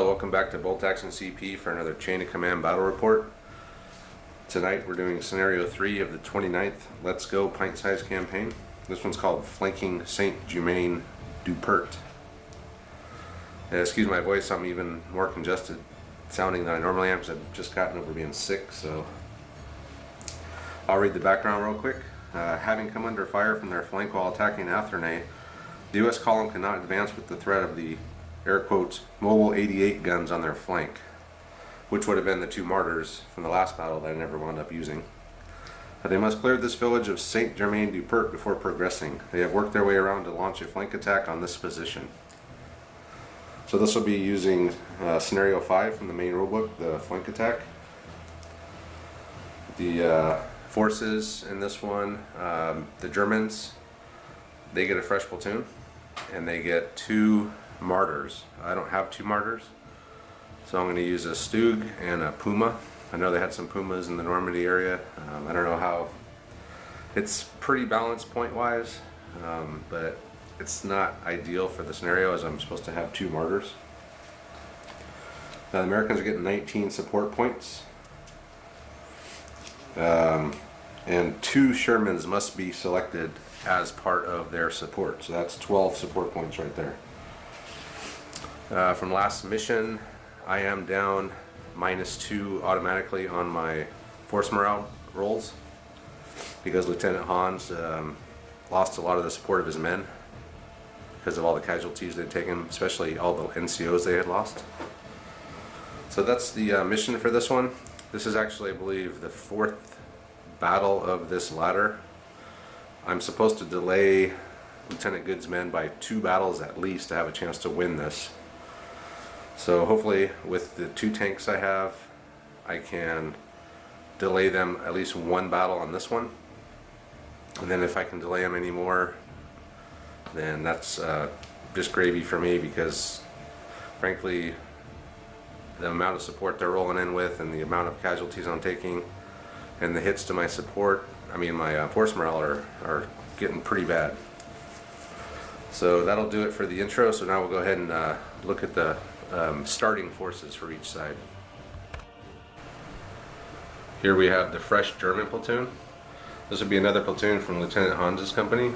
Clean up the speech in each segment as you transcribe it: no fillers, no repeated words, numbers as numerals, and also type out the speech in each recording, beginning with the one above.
Hello, welcome back to Bolt Action CP for another Chain of Command battle report. Tonight we're doing scenario 3 of the 29th Let's Go pint-sized campaign. This one's called Flanking St-Germain-Du Pert. Excuse my voice, I'm even more congested sounding than I normally am because I've just gotten over being sick, so I'll read the background real quick. Having come under fire from their flank while attacking Isigny, the U.S. column could not advance with the threat of the air quotes mobile 88 guns on their flank, which would have been the two martyrs from the last battle that I never wound up using. They must clear this village of St-Germain-Du Pert before progressing. They have worked their way around to launch a flank attack on this position. So this will be using scenario 5 from the main rulebook, the flank attack. The forces in this one, the Germans, they get a fresh platoon and they get 2 martyrs. I don't have 2 martyrs, so I'm going to use a Stug and a Puma. I know they had some Pumas in the Normandy area. I don't know how. It's pretty balanced point wise, but it's not ideal for the scenario as I'm supposed to have 2 martyrs. Now the Americans are getting 19 support points, and 2 Shermans must be selected as part of their support, so that's 12 support points right there. From last mission, I am down -2 automatically on my force morale rolls because Lieutenant Hans lost a lot of the support of his men because of all the casualties they'd taken, especially all the NCOs they had lost. So that's the mission for this one. This is actually, I believe, the 4th battle of this ladder. I'm supposed to delay Lieutenant Goode's men by 2 battles at least to have a chance to win this. So hopefully with the 2 tanks I have, I can delay them at least 1 battle on this one. And then if I can delay them anymore, then that's just gravy for me, because frankly the amount of support they're rolling in with and the amount of casualties I'm taking and the hits to my support, I mean my force morale are getting pretty bad. So that'll do it for the intro. So now we'll go ahead and look at the starting forces for each side. Here we have the fresh German platoon. This would be another platoon from Lieutenant Hans's company.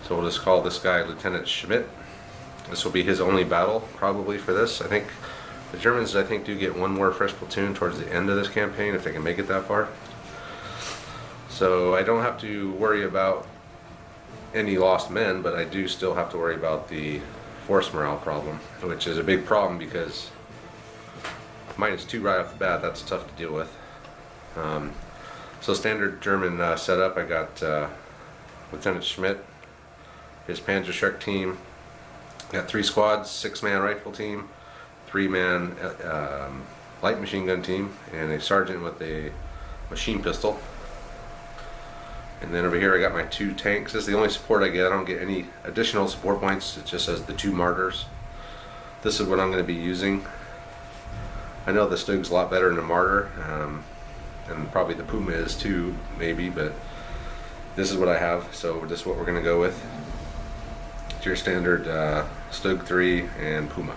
So we'll just call this guy Lieutenant Schmidt. This will be his only battle probably for this. I think the Germans, do get 1 more fresh platoon towards the end of this campaign if they can make it that far. So I don't have to worry about any lost men, but I do still have to worry about the force morale problem, which is a big problem because -2 right off the bat, that's tough to deal with. So standard German setup, I got Lieutenant Schmidt, his Panzerschreck team, got 3 squads, 6-man rifle team, 3-man light machine gun team, and a sergeant with a machine pistol. And then over here I got my 2 tanks. This is the only support I get. I don't get any additional support points. It just says the 2 martyrs. This is what I'm going to be using. I know the Stug's a lot better than a martyr, and probably the Puma is too, maybe, but this is what I have, so this is what we're going to go with. It's your standard Stug 3 and Puma.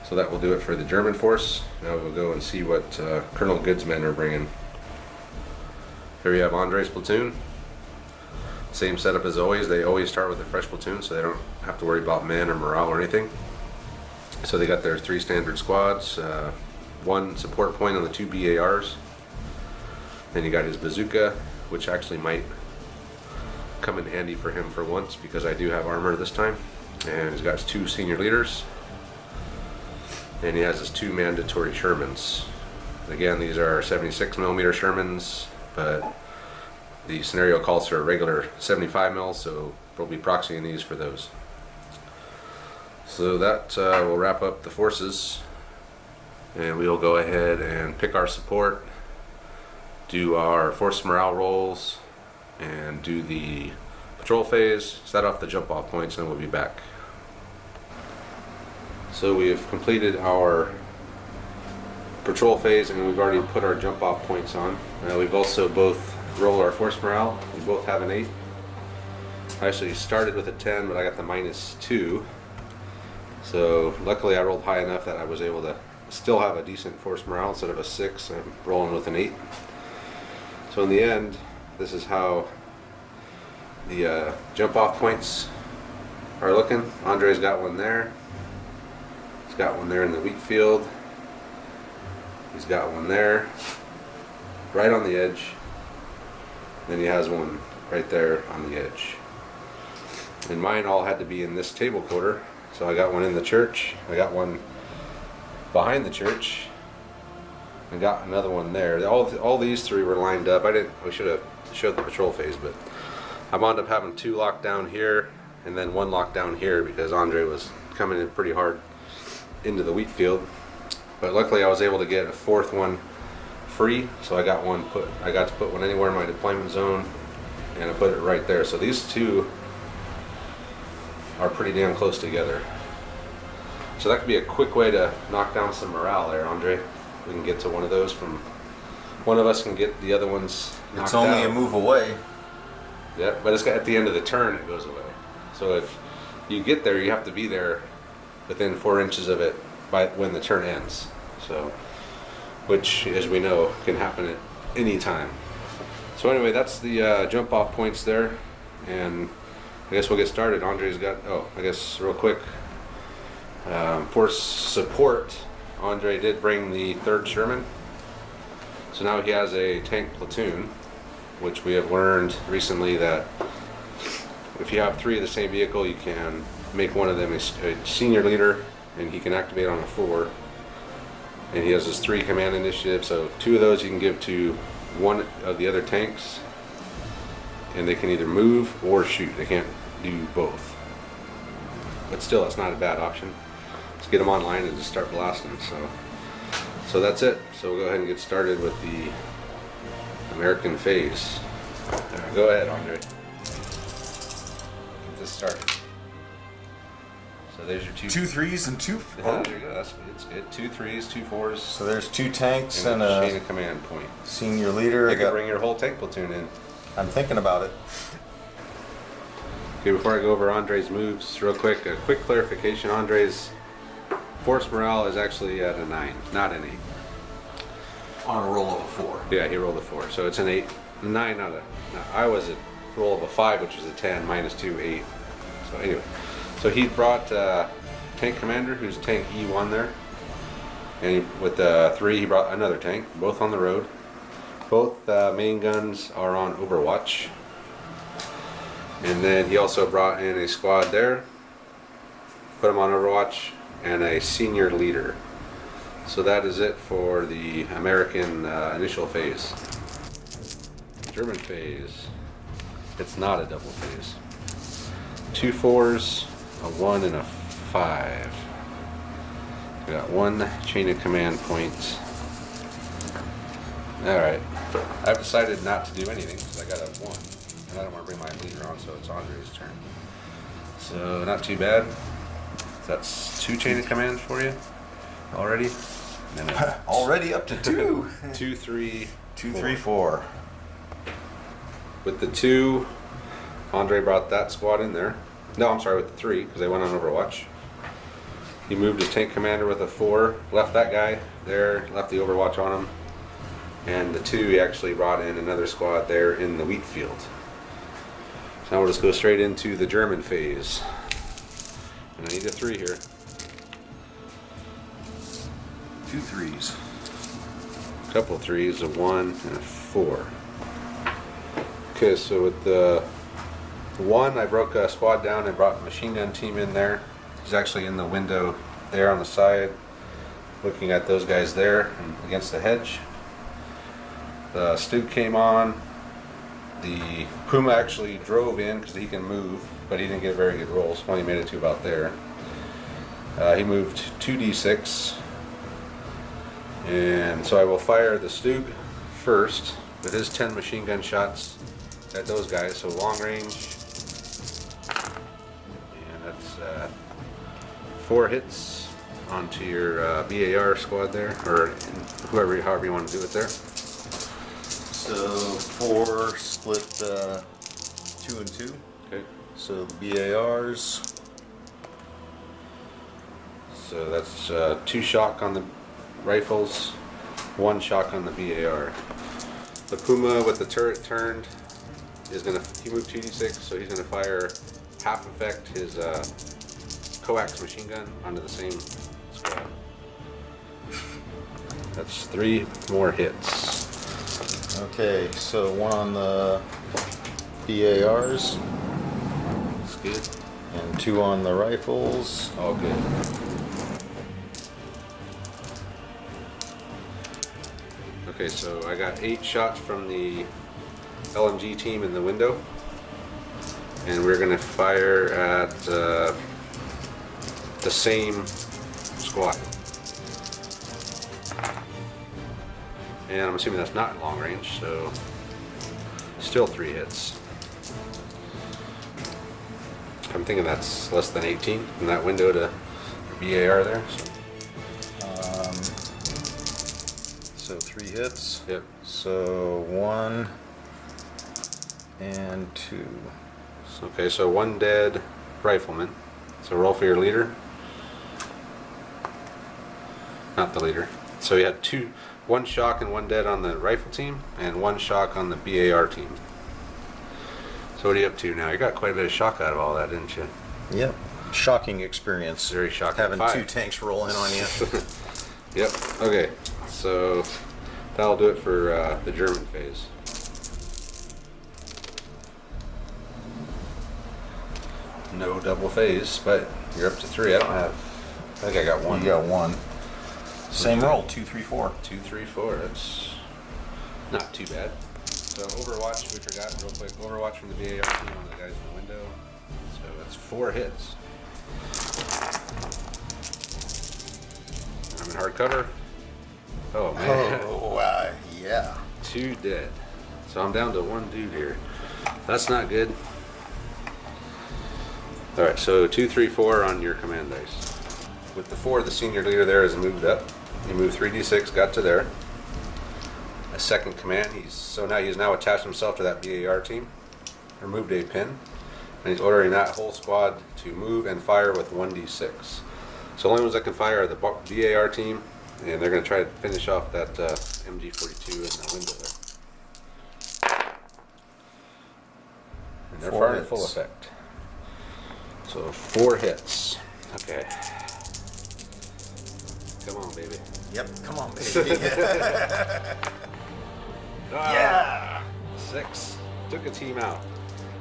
So that will do it for the German force. Now we'll go and see what Colonel Goode's men are bringing. Here we have Andre's platoon. Same setup as always. They always start with a fresh platoon, so they don't have to worry about men or morale or anything. So they got their 3 standard squads, 1 support point on the 2 BARs. Then you got his bazooka, which actually might come in handy for him for once because I do have armor this time. And he's got his 2 senior leaders. And he has his 2 mandatory Shermans. Again, these are 76mm Shermans, but the scenario calls for a regular 75mm, so we'll be proxying these for those. So that will wrap up the forces, and we'll go ahead and pick our support, do our force morale rolls, and do the patrol phase, set off the jump off points, and we'll be back. So we have completed our patrol phase and we've already put our jump off points on. We've also both rolled our force morale. We both have an 8. I actually started with a 10, but I got the -2. So luckily I rolled high enough that I was able to still have a decent force morale. Instead of a 6, I'm rolling with an 8. So in the end, this is how the jump off points are looking. Andre's got one there. He's got one there in the wheat field. He's got one there, right on the edge. Then he has one right there on the edge. And mine all had to be in this table quarter. So I got one in the church. I got one behind the church. I got another one there. All these 3 were lined up. We should have showed the patrol phase, but I wound up having 2 locked down here and then 1 locked down here because Andre was coming in pretty hard into the wheat field. But luckily I was able to get a 4th one free, so I got to put one anywhere in my deployment zone, and I put it right there. So these 2 are pretty damn close together. So that could be a quick way to knock down some morale there, Andre. We can get to one of those from one of us can get the other ones knocked It's only out. a move away. Yeah, but it's got, at the end of the turn it goes away. So if you get there, you have to be there within 4 inches of it by when the turn ends. So, which, as we know, can happen at any time. So anyway, that's the jump off points there, and I guess we'll get started. Andre's got, I guess real quick, for support, Andre did bring the 3rd Sherman. So now he has a tank platoon, which we have learned recently that if you have 3 of the same vehicle, you can make one of them a senior leader, and he can activate on a 4. And he has his 3 command initiatives, so 2 of those you can give to one of the other tanks, and they can either move or shoot. They can't do both. But still, that's not a bad option. Let's get them online and just start blasting. So that's it. So we'll go ahead and get started with the American phase. Go ahead, Andre. Get this started. So there's your 2 3s and 2 4s. Yeah, there you go. It's good. 2 3s, 2 4s. So there's 2 tanks And and a a chain of command point. senior leader. You could bring your whole tank platoon in. I'm thinking about it. Okay, before I go over Andre's moves, real quick, a quick clarification. Andre's force morale is actually at a 9, not an 8. On a roll of a 4. Yeah, he rolled a 4, so it's an 8. 9, not a. No, I was a roll of a 5, which is a 10, minus 2, 8. So anyway, so he brought tank commander, who's tank E1 there, and with 3, he brought another tank, both on the road. Both main guns are on Overwatch. And then he also brought in a squad there, put them on Overwatch, and a senior leader. So that is it for the American initial phase. German phase, it's not a double phase. 2 4s, a 1, and a 5. We got 1 chain of command point. Alright, I've decided not to do anything because I got a 1. And I don't want to bring my leader on, so it's Andre's turn. So, not too bad. That's 2 chain of command for you already. And then Already up to 2. 2 3 2 3 4. With the 2, Andre brought that squad in there. No, I'm sorry, with the 3, because they went on Overwatch. He moved his tank commander with a 4, left that guy there, left the Overwatch on him. And the 2, he actually brought in another squad there in the wheat field. So now we'll just go straight into the German phase. And I need a 3 here. 2 3s. A couple 3s, a 1, and a 4. Okay, so with the 1, I broke a squad down and brought a machine gun team in there. He's actually in the window there on the side, looking at those guys there and against the hedge. The Stug came on. The Puma actually drove in because he can move, but he didn't get very good rolls. Only made it to about there. He moved 2d6. And so I will fire the Stug first with his 10 machine gun shots at those guys. So long range. And that's 4 hits onto your BAR squad there, or however you want to do it there. So 4 split 2 and 2. Okay. So the BARs. So that's 2 shock on the rifles, 1 shock on the BAR. The Puma with the turret turned is gonna, he moved 2d6, so he's gonna fire half effect his coax machine gun onto the same squad. That's 3 more hits. Okay, so 1 on the BARs That's good. and 2 on the rifles. All good. Okay, so I got 8 shots from the LMG team in the window, and we're gonna fire at the same squad. And I'm assuming that's not long range, so still 3 hits. I'm thinking that's less than 18 in that window to BAR there. So 3 hits. Yep. So 1 and 2. Okay, so 1 dead rifleman. So roll for your leader. Not the leader. So you had 1 shock and 1 dead on the rifle team, and 1 shock on the BAR team. So what are you up to now? You got quite a bit of shock out of all that, didn't you? Yep. Shocking experience. Very shocking. Having 5. 2 tanks rolling on you. Yep. Okay. So that'll do it for the German phase. No double phase, but you're up to 3. I don't have. I think I got 1. You got 1. Same roll. 2, 3, 4. 2, 3, 4. That's not too bad. So Overwatch, we forgot real quick. Overwatch from the BAR team on the guys in the window. So that's 4 hits. I'm in hard cover. Oh man. Oh, yeah. 2 dead. So I'm down to 1 dude here. That's not good. Alright, so 2, 3, 4 on your command dice. With the 4, the senior leader there has moved up. He moved 3d6, got to there. A second command. He's now attached himself to that BAR team. Removed a pin. And he's ordering that whole squad to move and fire with 1d6. So the only ones that can fire are the BAR team, and they're going to try to finish off that MG42 in the window there. And they're 4 firing hits. full effect. So 4 hits. Okay. Come on, baby. Yep. Come on, baby. Yeah! 6. Took a team out.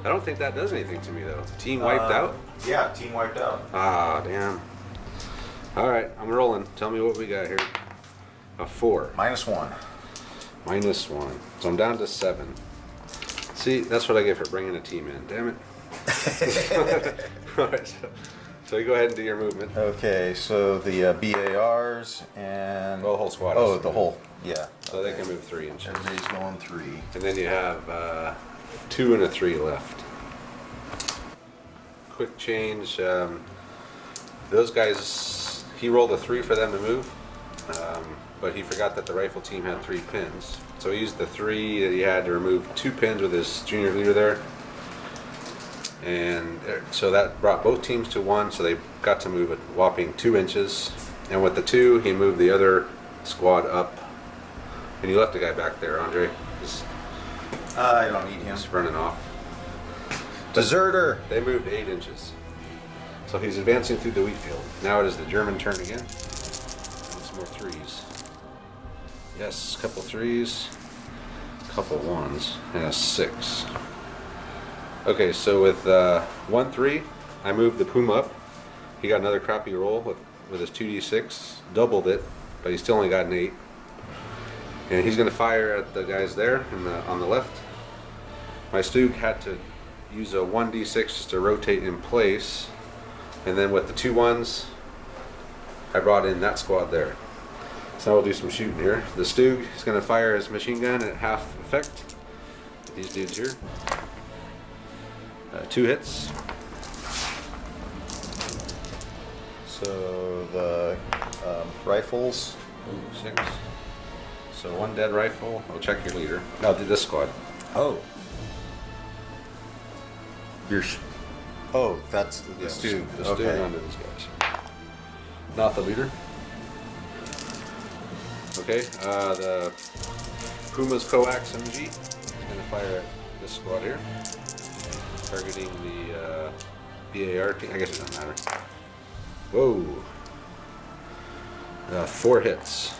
I don't think that does anything to me, though. Team wiped out? Yeah, team wiped out. Ah, damn. Alright, I'm rolling. Tell me what we got here. A 4. -1. -1. So I'm down to 7. See, that's what I get for bringing a team in. Damn it. Alright, so you go ahead and do your movement. Okay, so the BARs and... Well, the whole squad. Oh, is- the whole... Yeah. So they can move 3 inches. Everybody's going 3. And then you have 2 and a 3 left. Quick change. Those guys, he rolled a 3 for them to move, but he forgot that the rifle team had 3 pins. So he used the 3 that he had to remove 2 pins with his junior leader there. And so that brought both teams to 1, so they got to move a whopping 2 inches. And with the 2, he moved the other squad up. And you left a guy back there, Andre. I don't need him. He's running off. Deserter! They moved 8 inches. So he's advancing through the wheat field. Now it is the German turn again. And some more 3s. Yes, a couple 3s, a couple 1s, and a 6. Okay, so with 1 3, I moved the Puma up. He got another crappy roll with his 2d6, doubled it, but he still only got an 8. And he's going to fire at the guys there on the left. My Stug had to use a 1d6 just to rotate in place. And then with the 2 1s, I brought in that squad there. So we'll do some shooting here. The Stug is going to fire his machine gun at half effect. These dudes here. 2 hits. So the rifles. Ooh, 6. So 1 dead rifle. I'll check your leader. No, this squad. Oh. Oh, that's the Yes, Stug. The Stug onto these guys. not the leader. Okay, the Puma's Coax MG is going to fire at this squad here, targeting the BAR team. I guess it doesn't matter. Whoa. 4 hits.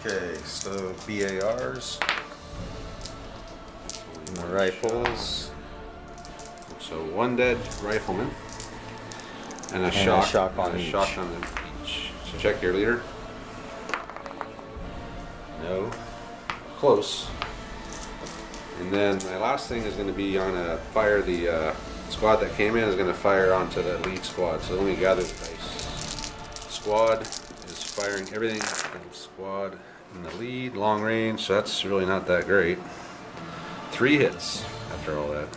Okay, so BARs. And the rifles. So 1 dead rifleman. And a And shock. a shock on and a each. shock on each. So check your leader. No. Close. And then my last thing is going to be on a fire. The squad that came in is going to fire onto the lead squad. So let me gather the dice. Squad is firing everything. Squad in the lead, long range. So that's really not that great. 3 hits after all that.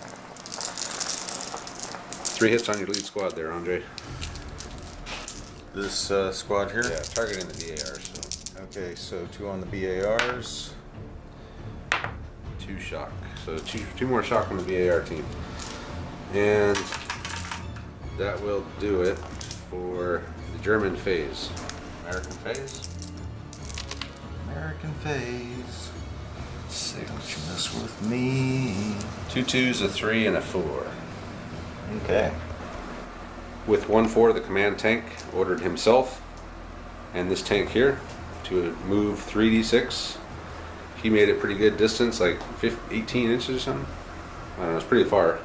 3 hits on your lead squad there, Andre. This squad here? Yeah, targeting the BARs. So. Okay, so 2 on the BARs. 2 shock. So two more shock on the BAR team. And that will do it for the German phase. American phase? American phase. Say don't you mess with me. 2 2s, a 3, and a 4. Okay. With 1-4, the command tank ordered himself and this tank here to move 3d6. He made it pretty good distance, like 18 inches or something. I don't know, it's pretty far.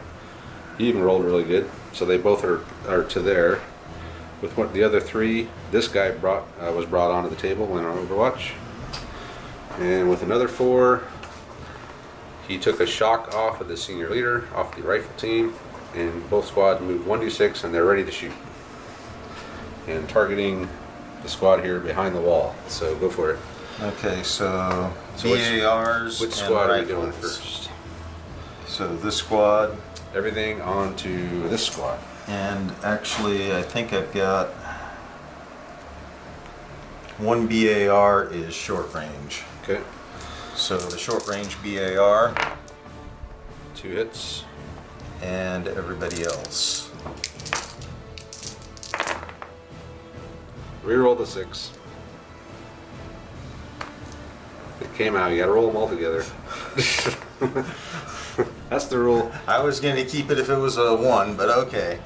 He even rolled really good. So they both are to there. With what the other 3, this guy was brought onto the table when on Overwatch. And with another 4, he took a shock off of the senior leader, off the rifle team, and both squads moved 1d6 and they're ready to shoot. And targeting the squad here behind the wall. So go for it. Okay, so So BARs Which and squad are we doing rifles. first? So this squad, Everything onto this squad. and actually I think I've got 1 BAR is short range. Okay. So the short range BAR 2 hits. and everybody else. Reroll the 6. It came out. You gotta roll them all together. That's the rule. I was going to keep it if it was a 1, but okay.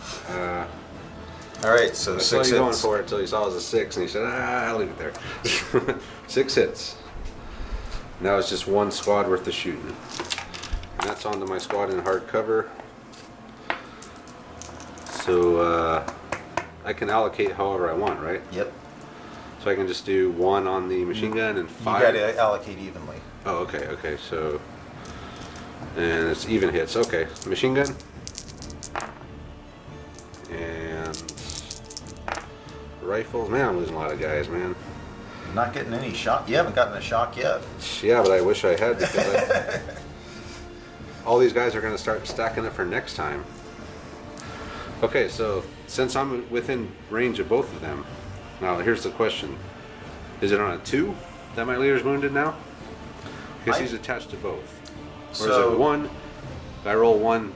All right, so I saw 6 you going hits. for it until you saw it was a 6, and you said, I'll leave it there. 6 hits. Now it's just 1 squad worth of shooting. And that's onto my squad in hard cover. So I can allocate however I want, right? Yep. So I can just do 1 on the machine gun and 5. You got to allocate evenly. Oh, okay, so, and it's even hits, okay. Machine gun. And rifles, man, I'm losing a lot of guys, man. Not getting any shock. You haven't gotten a shock yet. Yeah, but I wish I had because all these guys are going to start stacking up for next time. Okay, so since I'm within range of both of them, now here's the question. Is it on a 2 that my leader's wounded now? Because he's attached to both. Or is it 1? If I roll 1,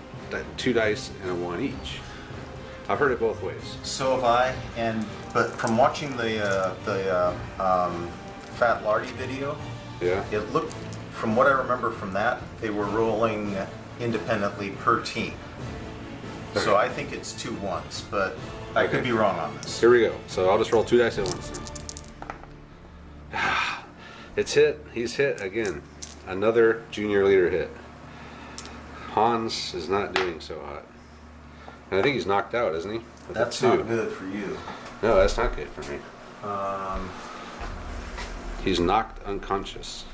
2 dice and a 1 each. I've heard it both ways. So have I, but from watching the Fat Lardy video, Yeah? it looked, from what I remember from that, they were rolling independently per team. So I think it's 2 1s, but I could be wrong on this. Here we go. So I'll just roll 2 dice at once then. It's hit. He's hit again. Another junior leader hit. Hans is not doing so hot. And I think he's knocked out, isn't he? With That's a 2. not good for you. No, that's not good for me. He's knocked unconscious.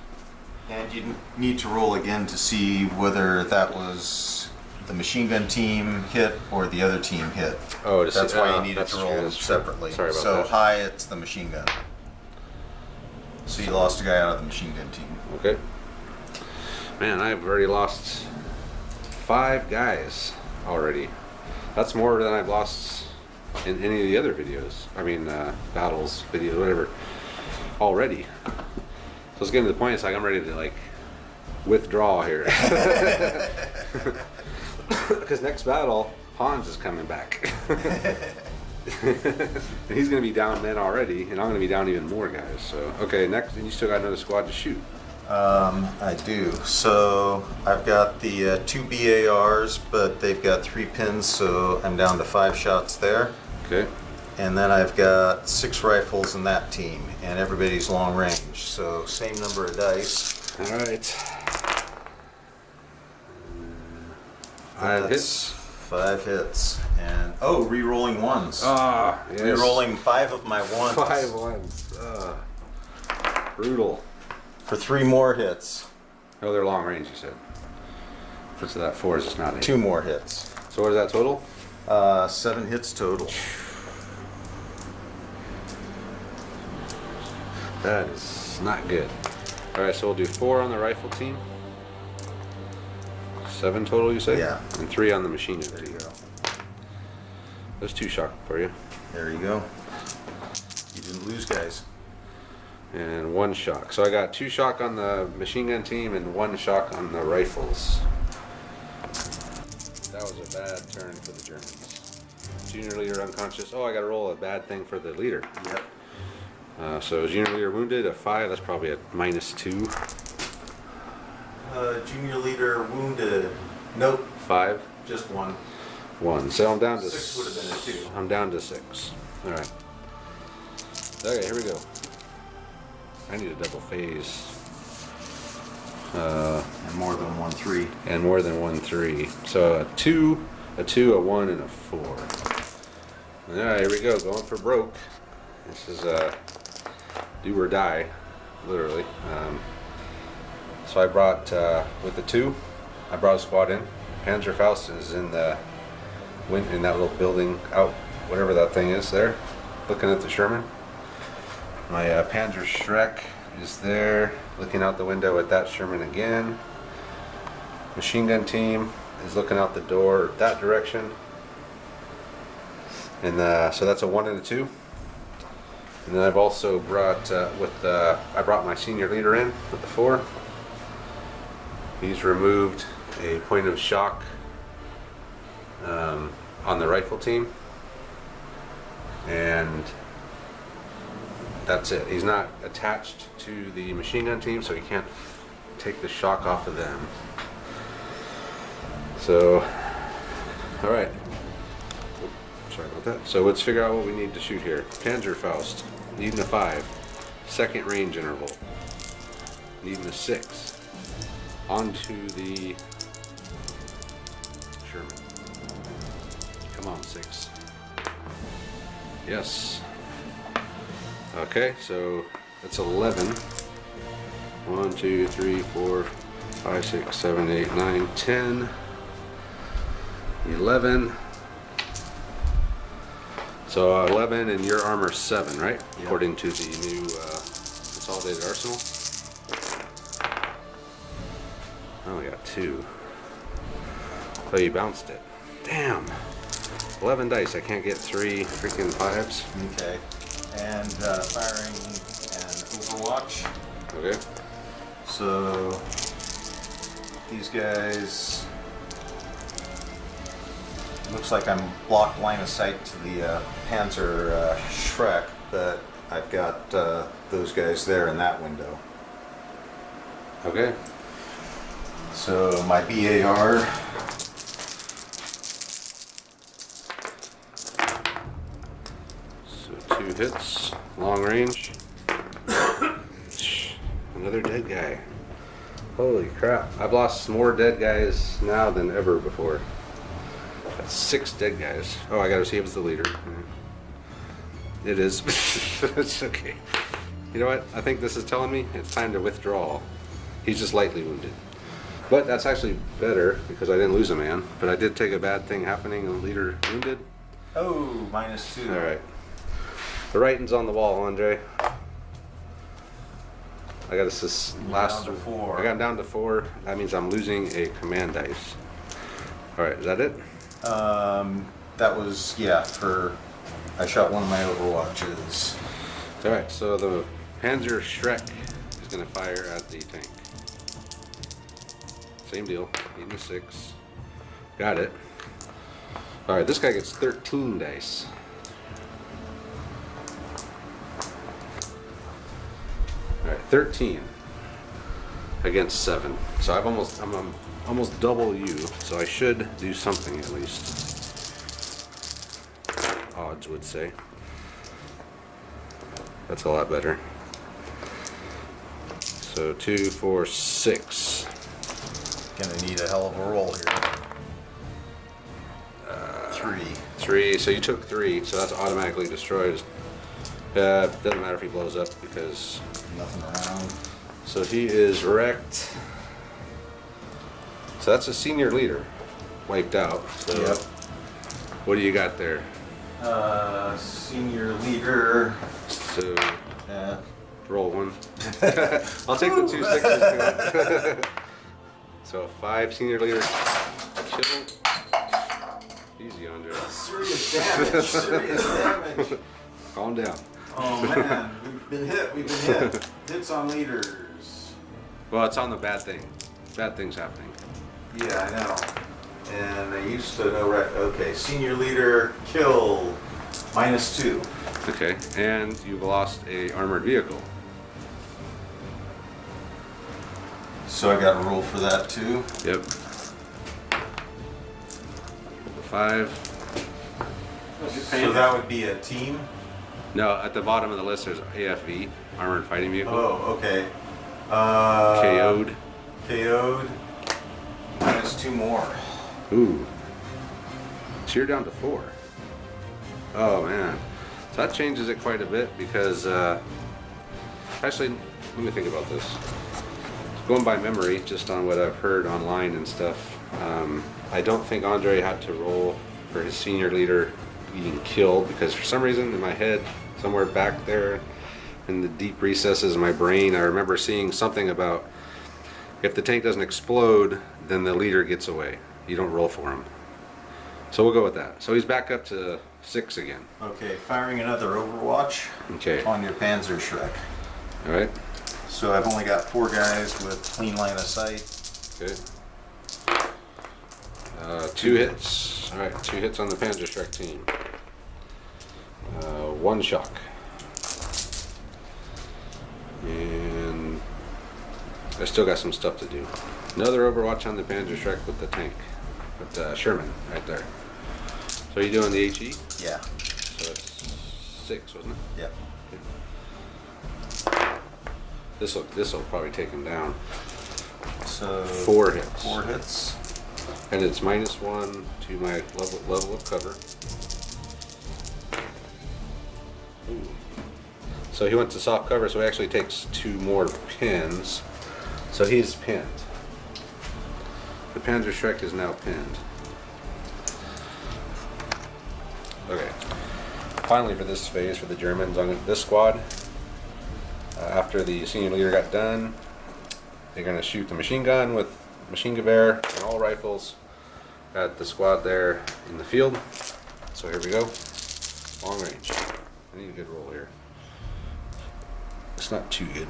And you need to roll again to see whether that was the machine gun team hit or the other team hit. Oh, to see- that's why you needed that's to true, roll them that's true. separately. Sorry about so that. high, it's the machine gun. So you lost a guy out of the machine gun team. Okay. Man, I've already lost 5 guys already. That's more than I've lost in any of the other videos. I mean, battles, videos, whatever. Already. So it's getting to the point, it's like I'm ready to like withdraw here. Because next battle, Hans is coming back. And he's gonna be down men already, and I'm gonna be down even more guys. So okay, next, and you still got another squad to shoot. I do. So I've got the 2 BARs, but they've got 3 pins, so I'm down to 5 shots there. Okay. And then I've got 6 rifles in that team, and everybody's long range. So same number of dice. All right. 5 hits. 5 hits. And oh, re-rolling ones. Ah, yes. Re-rolling 5 of my ones. 5 ones. Brutal. For 3 more hits. Oh, they're long range, you said. So that 4 is just not 8. 2 more hits. So what is that total? 7 hits total. That is not good. All right, so we'll do 4 on the rifle team. 7 total, you say? Yeah. And 3 on the machine gun There team. you go. There's 2 shock for you. There you go. You didn't lose, guys. And 1 shock. So I got 2 shock on the machine gun team and 1 shock on the rifles. That was a bad turn for the Germans. Junior leader unconscious. Oh, I got to roll a bad thing for the leader. Yep. So junior leader wounded, a 5. That's probably a -2. Junior leader wounded. Nope. 5. Just 1. 1. So I'm down to 6 would have been a 2. I'm down to 6. All right. Okay, here we go. I need a double phase. And more than 1 3. And more than 1 3. So a 2, a 1, and a 4. All right, here we go. Going for broke. This is do or die, literally. So I brought with the 2. I brought a squad in. Panzerfaust is in that little building out, whatever that thing is there, looking at the Sherman. My Panzer Schreck is there, looking out the window at that Sherman again. Machine gun team is looking out the door that direction. And so that's a 1 and a 2. And then I've also brought I brought my senior leader in with the 4. He's removed a point of shock on the rifle team, and that's it. He's not attached to the machine gun team, so he can't take the shock off of them. So, all right. Sorry about that. So let's figure out what we need to shoot here. Panzerfaust, needing a 5. Second range interval, needing a 6. Onto the Sherman. Come on, 6. Yes. Okay, so that's 11. 1, 2, 3, 4, 5, 6, 7, 8, 9, 10. 11. So 11, and your armor 7, right? Yep. According to the new consolidated arsenal. I only got 2. Oh, you bounced it. Damn. 11 dice. I can't get 3 freaking 5s. Okay. And firing an Overwatch. Okay. So these guys, looks like I'm blocked line of sight to the Panzer Schreck, but I've got those guys there in that window. Okay. So my BAR, So 2 hits, long range. Another dead guy. Holy crap. I've lost more dead guys now than ever before. That's 6 dead guys. Oh, I gotta see if it's the leader. It is. It's okay. You know what? I think this is telling me it's time to withdraw. He's just lightly wounded. But that's actually better because I didn't lose a man. But I did take a bad thing happening and the leader wounded. oh, -2. Alright. The writing's on the wall, Andre. I got a last down to 4. I got down to 4. That means I'm losing a command dice. Alright, is that it? That was, yeah, I shot one of my Overwatches. Alright, so the Panzer Schreck is going to fire at the tank. Same deal, needing a 6. Got it. Alright, this guy gets 13 dice. 13 against 7. So I'm almost double you. So I should do something at least. Odds would say. That's a lot better. So 2, 4, 6. Gonna need a hell of a roll here. 3. 3. So you took 3. So that's automatically destroyed. Doesn't matter if he blows up because Nothing around. so he is wrecked. So that's a senior leader wiped out. So Yep. what do you got there? Senior leader. So Yeah. roll 1. I'll take the 2 6s. So 5 senior leaders killed. Easy, Andre. Serious damage. Serious damage. Calm down. Oh man, we've been hit. Hits on leaders. Well, it's on the bad thing. Bad things happening. Yeah, I know. And I used to know, right? Okay, senior leader kill -2. Okay, and you've lost a armored vehicle. So I got a roll for that too. Yep. 5. So that would be a team. No, at the bottom of the list there's AFV, armored fighting vehicle. Oh, okay. KO'd. KO'd. -2 more. Ooh. So you're down to 4. Oh man. So that changes it quite a bit because actually, let me think about this. Going by memory, just on what I've heard online and stuff, I don't think Andre had to roll for his senior leader being killed because for some reason in my head, somewhere back there in the deep recesses of my brain, I remember seeing something about if the tank doesn't explode, then the leader gets away. You don't roll for him. So we'll go with that. So he's back up to 6 again. Okay, firing another Overwatch Okay. on your Panzer Shrek. All right. So I've only got 4 guys with clean line of sight. Okay. 2 hits. All right, 2 hits on the Panzer Shrek team. 1 shock. And I still got some stuff to do. Another Overwatch on the Panzer Shrek with the tank, with the Sherman right there. So you doing the HE? Yeah. So it's 6, wasn't it? Yep. This will probably take him down. So 4 hits. 4 hits. And it's -1 to my level of cover. Ooh. So he went to soft cover, so he actually takes 2 more pins. So he's pinned. The Panzer Shrek is now pinned. Okay. Finally, for this phase, for the Germans on this squad, after the senior leader got done, they're going to shoot the machine gun with machine gewehr and all rifles at the squad there in the field. So here we go. Long range. I need a good roll here. It's not too good.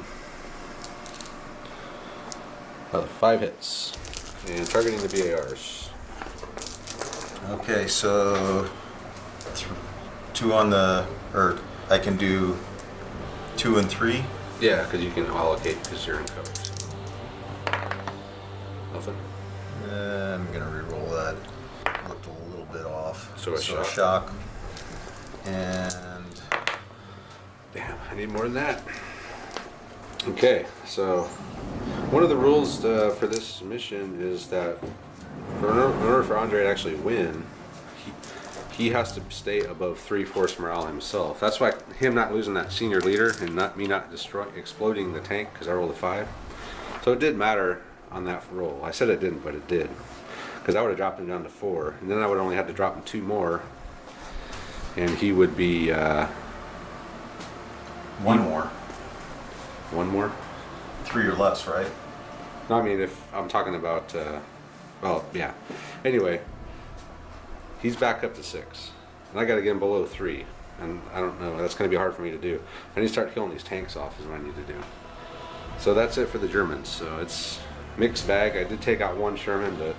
5 hits. And targeting the BARs. Okay, so 2 on the, or I can do 2 and 3. Yeah, because you can allocate because you're in cover. So. Nothing. I'm gonna re-roll that. Looked a little bit off. So a shock. Shock. And Damn, I need more than that. Okay, so one of the rules for this mission is that in order for Andre to actually win, he has to stay above 3 force morale himself. That's why him not losing that senior leader and me not exploding the tank because I rolled a 5. So it did matter on that roll. I said it didn't, but it did. Because I would have dropped him down to 4, and then I would only have to drop him 2 more, and he would be 1 more. 1 more. 3 or less, right? No, I mean, if I'm talking about, well, yeah. Anyway, he's back up to 6, and I got to get him below 3, and I don't know. That's going to be hard for me to do. I need to start killing these tanks off is what I need to do. So that's it for the Germans. So it's mixed bag. I did take out 1 Sherman, but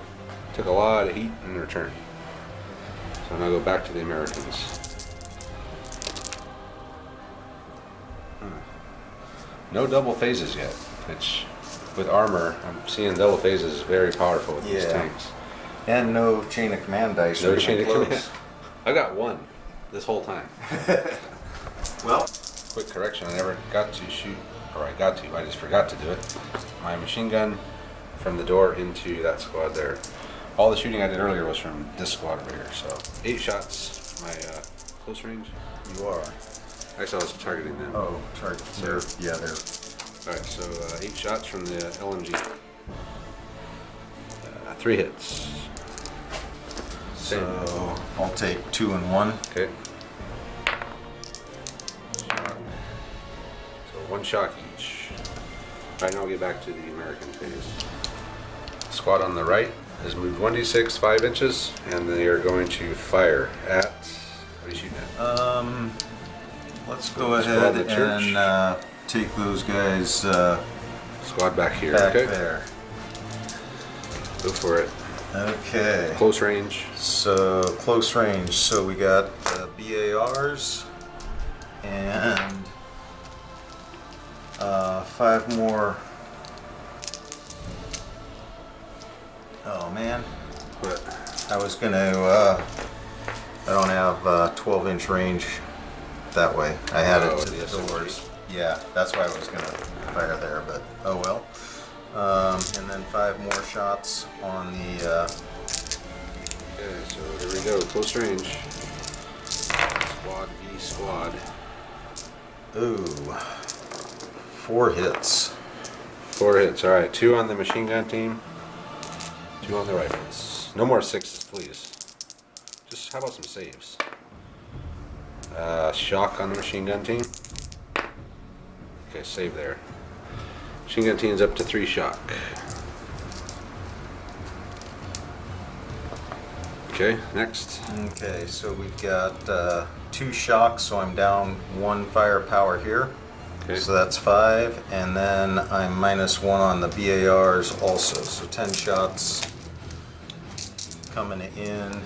took a lot of heat in return. So now go back to the Americans. No double phases yet, which with armor, I'm seeing double phases is very powerful with these tanks. And no chain of command dice. No chain of command. I got one this whole time. Well, Quick correction, I never got to shoot, or I just forgot to do it. My machine gun from the door into that squad there. All the shooting I did earlier was from this squad over here, so 8 shots, my close range. you are. Actually, I was targeting them. Oh, targets. They're, yeah, they're. Alright, so 8 shots from the LMG. 3 hits. So I'll take 2 and 1. Okay. So 1 shock each. Alright, now I'll get back to the American phase. Squad on the right has moved 1d6 5 inches, and they are going to fire at. What are you shooting at? Let's go ahead the church. and take those guys Squad back here. back Okay. there. Go for it. Okay. Close range. So close range. So we got BARs and 5 more. Oh man, What? I was gonna. I don't have 12-inch range that way. I had Oh, it to the the SMG. doors. Yeah, that's why I was gonna fire there, but oh well. And then 5 more shots on the. Okay, so here we go. Close range. Squad v squad. Ooh, 4 hits. 4 hits. All right. 2 on the machine gun team. 2 on the rifles. No more 6s, please. Just how about some saves? Shock on the machine gun team. Okay, save there. Machine gun team's up to 3 shock. Okay, next. Okay, so we've got 2 shocks, so I'm down 1 firepower here. Okay. So that's 5, and then I'm -1 on the BARs also. So 10 shots coming in.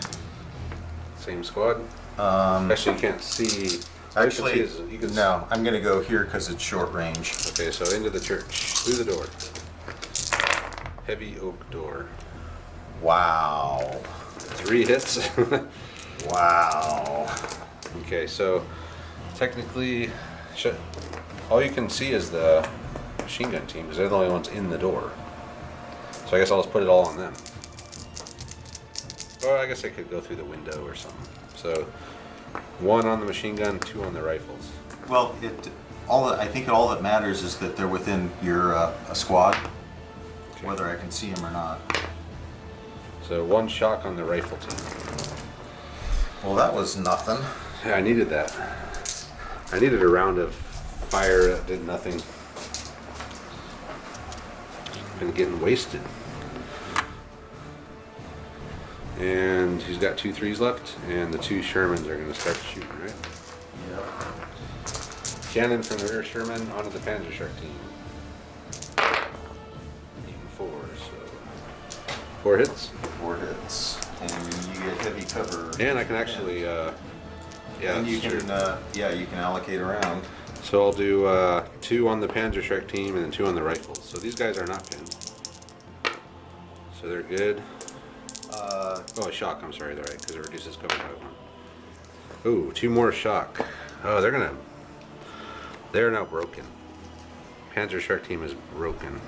Same squad. Actually, you can't see. All you can Actually, see is- you can no, I'm gonna go here because it's short range. Okay, so into the church, through the door. Heavy oak door. Wow. 3 hits. Wow. Okay, so technically, all you can see is the machine gun team because they're the only ones in the door. So I guess I'll just put it all on them. Or I guess I could go through the window or something. So 1 on the machine gun, 2 on the rifles. Well, I think all that matters is that they're within your a squad, Okay. whether I can see them or not. So 1 shock on the rifle team. Well, that was nothing. Yeah, I needed that. I needed a round of fire that did nothing. Been getting wasted. And he's got 2 3s left, and the 2 Shermans are going to start shooting, right? Yep. Cannon from the rear Sherman onto the Panzerschreck team. Even 4, so 4 hits. 4 hits, and you get heavy cover. And I can actually, yeah, And you that's can, true. yeah, you can allocate around. So I'll do 2 on the Panzerschreck team and then 2 on the rifles. So these guys are not pinned. So they're good. Oh, shock, I'm sorry, they're right, because it reduces cover by 1. Ooh, 2 more shock. Oh, they're now broken. Panzerschreck team is broken.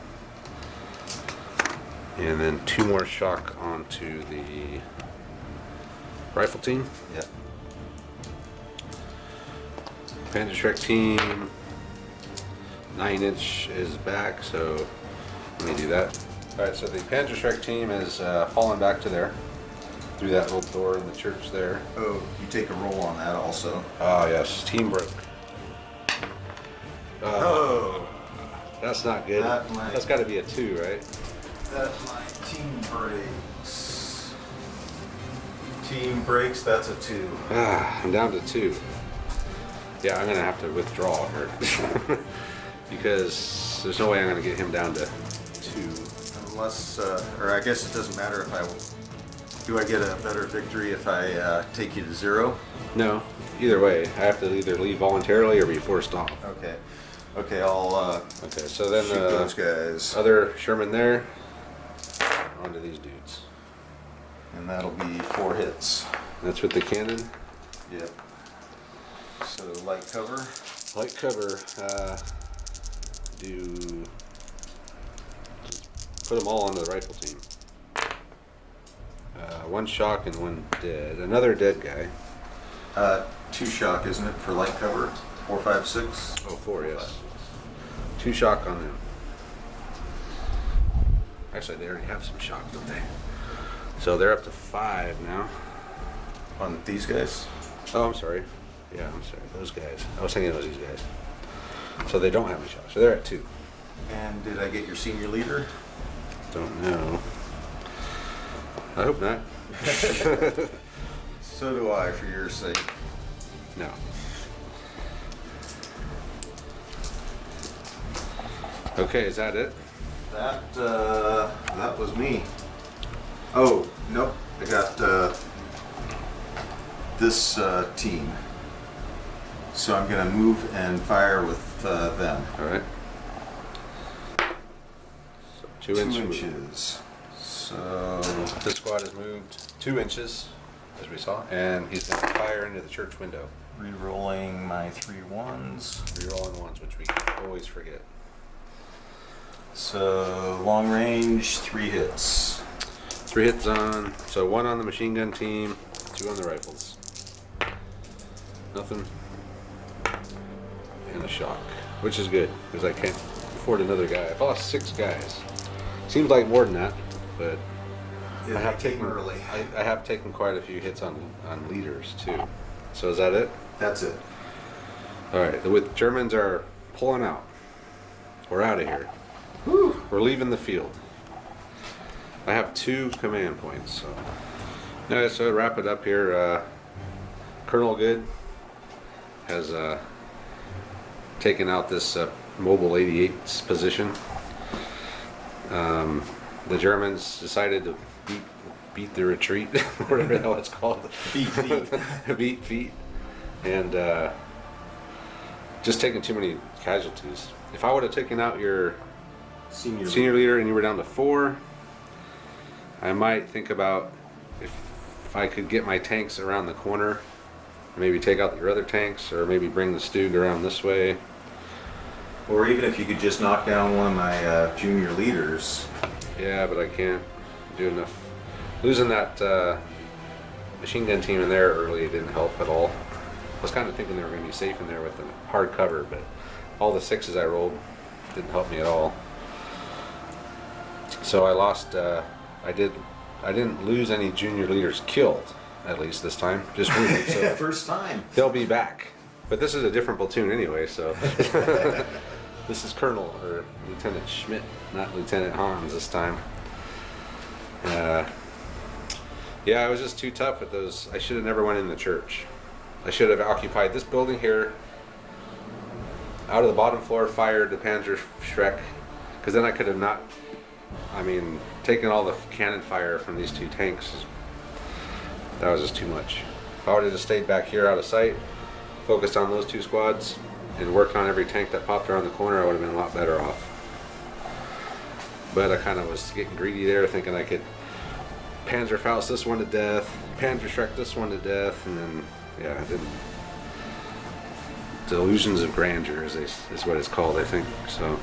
And then 2 more shock onto the rifle team. Yep. Panzerschreck team, 9-inch is back, so let me do that. Alright, so the Panzerschreck team is falling back to there, through that little door in the church there. Oh, you take a roll on that also. Ah, yes, team broke. Oh, That's not good. That might- That's got to be a 2, right? that my team breaks. Team breaks, that's a 2. Ah, I'm down to 2. Yeah, I'm going to have to withdraw here. Because there's no way I'm going to get him down to 2. Unless, or I guess it doesn't matter if do I get a better victory if I take you to 0? No, either way, I have to either leave voluntarily or be forced off. Okay. Okay, I'll Okay, so then shoot those guys. other Sherman there. Onto these dudes. And that'll be 4 hits. That's with the cannon. Yep. So light cover. Light cover. Do put them all on the rifle team. 1 shock and 1 dead. Another dead guy. 2 shock, isn't it, for light cover? 4, 5, 6. Oh, 4, yes. 2 shock on them. Actually, they already have some shock, don't they? So they're up to 5 now. On these guys? Oh, I'm sorry. Yeah, I'm sorry. Those guys. I was thinking it was these guys. So they don't have any shock. So they're at 2. And did I get your senior leader? Don't know. I hope not. So do I, for your sake. No. Okay, is that it? That was me. Oh, nope. I got this team. So I'm gonna move and fire with them. All right. So 2 2 inch inches. So This squad has moved 2 inches, as we saw, and he's going to fire into the church window. re-rolling my 3 1s. Rerolling ones, which we always forget. So long range, 3 hits. 3 hits on, so 1 on the machine gun team, 2 on the rifles. Nothing. And a shock, which is good, because I can't afford another guy. I've lost 6 guys. Seems like more than that, but Yeah, I have they came taken early. I have taken quite a few hits on leaders too. So is that it? That's it. All right. The Germans are pulling out. We're out of here. Whew. We're leaving the field. I have 2 command points. So, yeah, so to wrap it up here, Colonel Goode has taken out this Mobile 88's position. The Germans decided to beat the retreat, whatever the hell it's called. Beat feet. Beat feet. And just taking too many casualties. If I would have taken out your senior leader and you were down to 4, I might think about if I could get my tanks around the corner, maybe take out your other tanks, or maybe bring the Stug around this way. Or even if you could just knock down one of my junior leaders. Yeah, but I can't do enough. Losing that machine gun team in there early didn't help at all. I was kind of thinking they were going to be safe in there with the hard cover, but all the 6s I rolled didn't help me at all. So I lost. I didn't lose any junior leaders killed, at least this time. Just wounded. So First time. they'll be back. But this is a different platoon anyway, so this is Colonel or Lieutenant Schmidt, not Lieutenant Hans this time. Yeah, I was just too tough with those. I should have never went in the church. I should have occupied this building here, out of the bottom floor, fired the Panzer Schreck, because then I could have not, taken all the cannon fire from these 2 tanks. That was just too much. If I would have just stayed back here out of sight, focused on those 2 squads, and worked on every tank that popped around the corner, I would have been a lot better off. But I kind of was getting greedy there, thinking I could Panzerfaust this one to death, Panzer Schreck this one to death, and then, yeah, I didn't. Delusions of grandeur is what it's called, I think. So,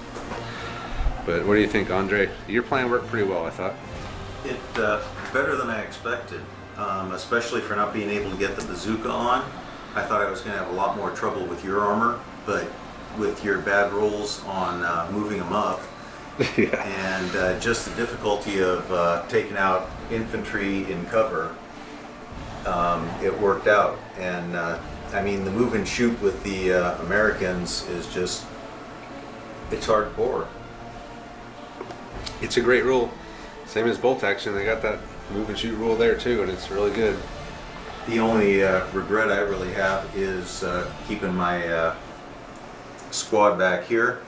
but what do you think, Andre? Your plan worked pretty well, I thought. It better than I expected, especially for not being able to get the bazooka on. I thought I was going to have a lot more trouble with your armor, but with your bad rolls on moving them up, Yeah. and just the difficulty of taking out infantry in cover, it worked out. And the move and shoot with the Americans is just, it's hardcore. It's a great rule. Same as bolt action, they got that move and shoot rule there too, and it's really good. The only regret I really have is keeping my squad back here,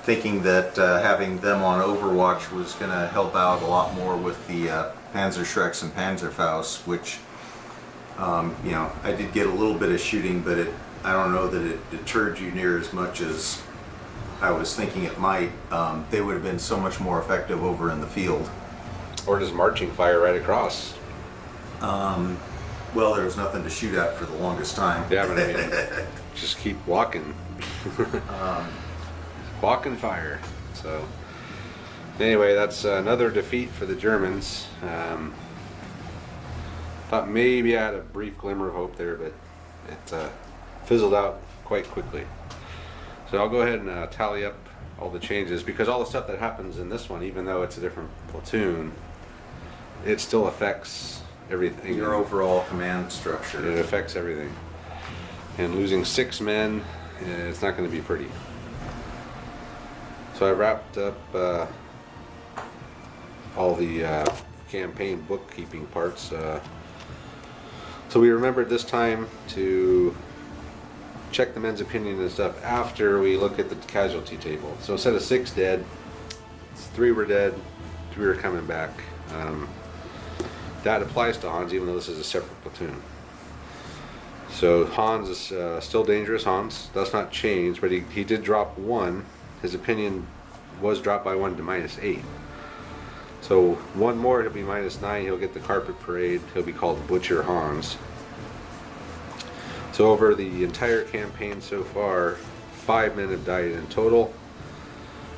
thinking that having them on Overwatch was going to help out a lot more with the Panzer Schrecks and Panzerfausts, which, I did get a little bit of shooting, but I don't know that it deterred you near as much as I was thinking it might. They would have been so much more effective over in the field. Or just marching fire right across. Well, there was nothing to shoot at for the longest time. Yeah, but I mean, just keep walking. Walking fire. So, anyway, that's another defeat for the Germans. Thought maybe I had a brief glimmer of hope there, but it fizzled out quite quickly. So I'll go ahead and tally up all the changes, because all the stuff that happens in this one, even though it's a different platoon, it still affects everything. Your overall command structure. It affects everything. And losing 6 men, it's not going to be pretty. So I wrapped up all the campaign bookkeeping parts. So we remembered this time to check the men's opinion and stuff after we look at the casualty table. So instead of 6 dead, 3 were dead, 3 were coming back. That applies to Hans, even though this is a separate platoon. So Hans is still dangerous. Hans, that's not changed, but he did drop 1. His opinion was dropped by 1 to -8. So 1 more, he'll be -9. He'll get the carpet parade. He'll be called Butcher Hans. So over the entire campaign so far, 5 men have died in total.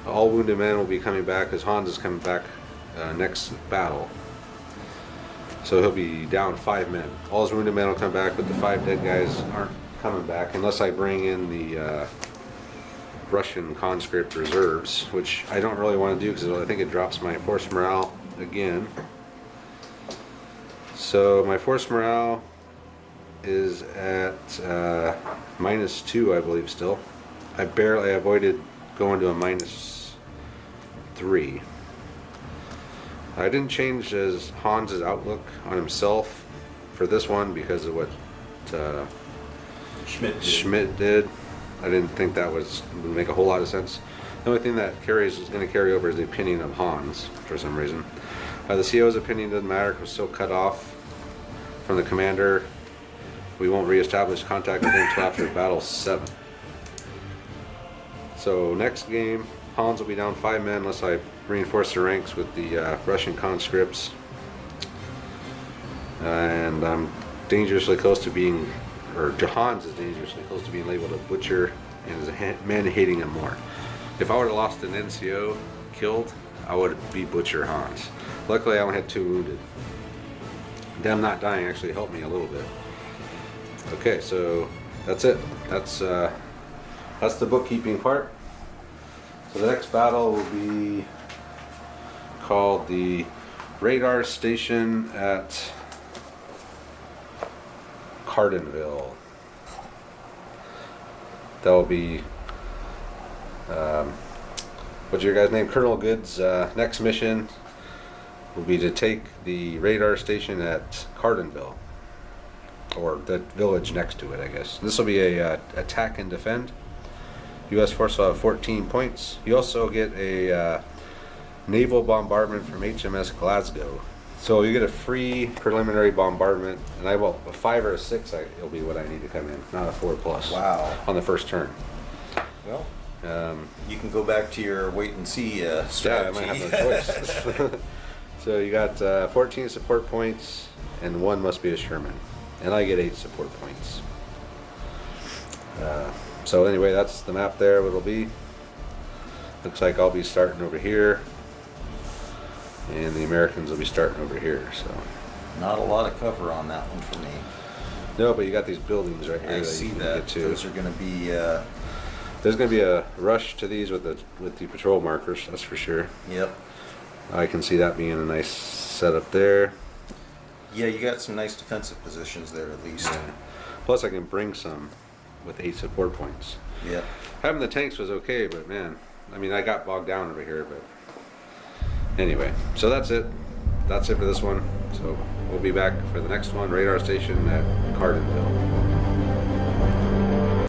All wounded men will be coming back, as Hans is coming back next battle. So he'll be down 5 men. All his wounded men will come back, but the 5 dead guys aren't coming back unless I bring in the Russian conscript reserves, which I don't really want to do because I think it drops my force morale again. So my force morale is at -2, I believe, still. I barely avoided going to a -3. I didn't change Hans's outlook on himself for this one because of what Schmidt did. I didn't think that would make a whole lot of sense. The only thing that is going to carry over is the opinion of Hans for some reason. The CO's opinion doesn't matter because it's still cut off from the commander. We won't reestablish contact with him until after battle 7. So next game, Hans will be down 5 men unless I reinforce the ranks with the Russian conscripts. And I'm dangerously close to being, or Hans is dangerously close to being labeled a butcher and his men hating him more. If I would have lost an NCO killed, I would be Butcher Hans. Luckily I only had 2 wounded. Them not dying actually helped me a little bit. Okay, so that's it. That's the bookkeeping part. So the next battle will be called the radar station at Cardenville. That will be what's your guy's name? Colonel Goode's next mission will be to take the radar station at Cardenville, or the village next to it, I guess. This will be a attack and defend. U.S. force will have 14 points. You also get a naval bombardment from HMS Glasgow. So you get a free preliminary bombardment, and a 5 or a 6 it'll be what I need to come in, not a 4+. Wow. On the first turn. Well, you can go back to your wait and see strategy. Yeah, I might have no choice. So you got 14 support points, and 1 must be a Sherman. And I get 8 support points. So anyway, that's the map there, what it'll be. Looks like I'll be starting over here, and the Americans will be starting over here. So Not a lot of cover on that one for me. no, but you got these buildings right here. I that see you can that. get to. Those are going to be, There's going to be a rush to these with the patrol markers, that's for sure. yep. I can see that being a nice setup there. Yeah, you got some nice defensive positions there at least. Yeah. Plus I can bring some with 8 support points. Yep. Having the tanks was okay, but man, I mean, I got bogged down over here, but anyway, so that's it. That's it for this one. So we'll be back for the next one, radar station at Cardenville.